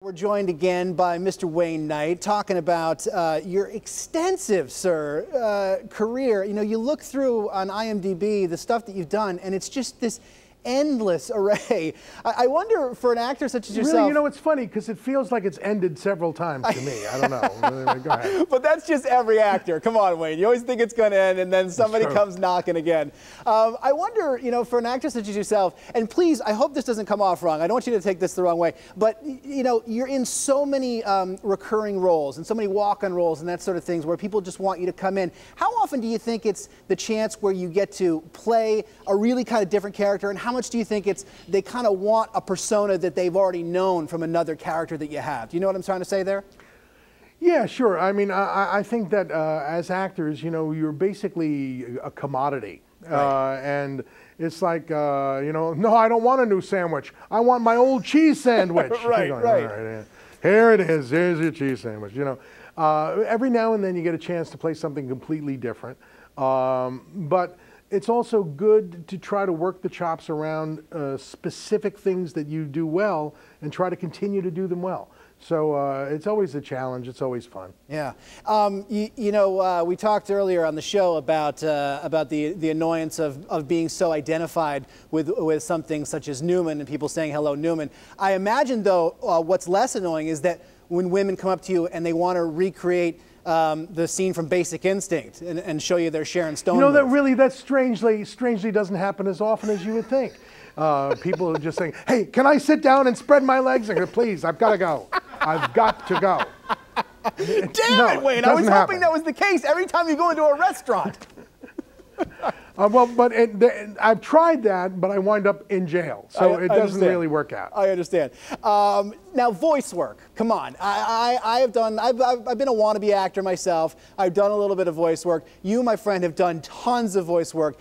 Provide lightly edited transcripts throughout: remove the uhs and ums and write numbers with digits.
We're joined again by Mr. Wayne Knight, talking about your extensive, career. You know, you look through on IMDb the stuff that you've done, and it's just this endless array. I wonder, for an actor such as yourself... Really, you know, it's funny, because it feels like it's ended several times to me. I don't know. Go ahead. But that's just every actor. Come on, Wayne. You always think it's going to end, and then somebody comes knocking again. I wonder, you know, for an actor such as yourself, and please, I hope this doesn't come off wrong. I don't want you to take this the wrong way. But, you know, you're in so many recurring roles and so many walk-on roles and that sort of things where people just want you to come in. How often do you think it's the chance where you get to play a really kind of different character, and how much do you think it's they kind of want a persona that they've already known from another character that you have? Do you know what I'm trying to say there? Yeah, sure. I mean, I think that as actors, you know, you're basically a commodity. Right. And it's like, you know, no, I don't want a new sandwich. I want my old cheese sandwich. Right, going, right. All right, here it is. Here's your cheese sandwich. You know, every now and then you get a chance to play something completely different. But it's also good to try to work the chops around specific things that you do well and try to continue to do them well. So it's always a challenge. It's always fun. Yeah. You know, we talked earlier on the show about the annoyance of being so identified with something such as Newman and people saying, hello, Newman. I imagine, though, what's less annoying is that when women come up to you and they want to recreate the scene from Basic Instinct and show you their Sharon Stone. You know, move. that strangely doesn't happen as often as you would think. People are just saying, hey, can I sit down and spread my legs? I go, please, I've got to go. I've got to go. Damn it, Wayne. I was hoping that was the case every time you go into a restaurant. Well, but I've tried that, but I wind up in jail, so it doesn't really work out. I understand. Now, voice work. Come on, I've been a wannabe actor myself. I've done a little bit of voice work. You, my friend, have done tons of voice work.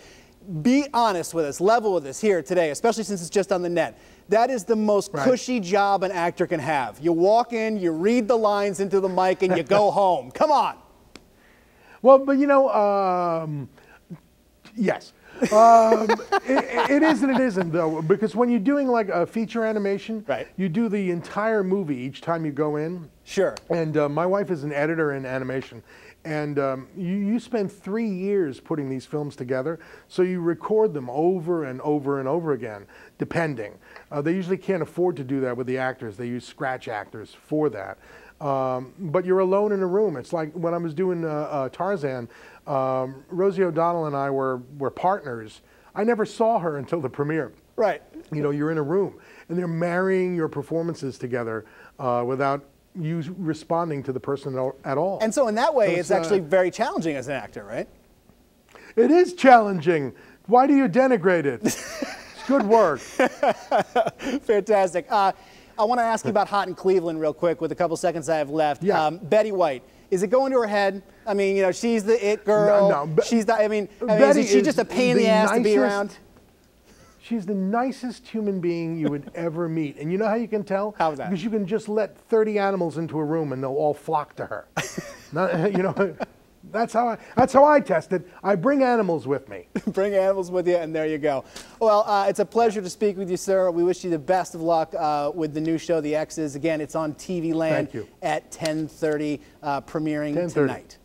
Be honest with us, level with us here today, especially since it's just on the net. That is the most cushy job an actor can have. You walk in, you read the lines into the mic, and you go home. Come on. Well, but you know. Yes. It is and it isn't, though, because when you're doing like a feature animation, you do the entire movie each time you go in. Sure. And my wife is an editor in animation, and you spend 3 years putting these films together, so you record them over and over and over again, depending. They usually can't afford to do that with the actors. They use scratch actors for that. But you're alone in a room. It's like when I was doing Tarzan, Rosie O'Donnell and I were partners. I never saw her until the premiere. Right. You know, you're in a room, and they're marrying your performances together without you responding to the person at all. And so in that way, it's actually very challenging as an actor, right? It is challenging. Why do you denigrate it? It's good work. Fantastic. I want to ask you about Hot in Cleveland real quick with a couple seconds I have left. Yeah. Betty White, is it going to her head? I mean, you know, she's the it girl. No, she's the, I mean is she just a pain in the ass to be around? She's the nicest human being you would ever meet. And you know how you can tell? How is that? Because you can just let 30 animals into a room and they'll all flock to her. You know, that's how I test it. I bring animals with me. Bring animals with you, and there you go. Well, it's a pleasure to speak with you, sir. We wish you the best of luck with the new show, The X's. Again, it's on TV Land at 10:30, premiering tonight.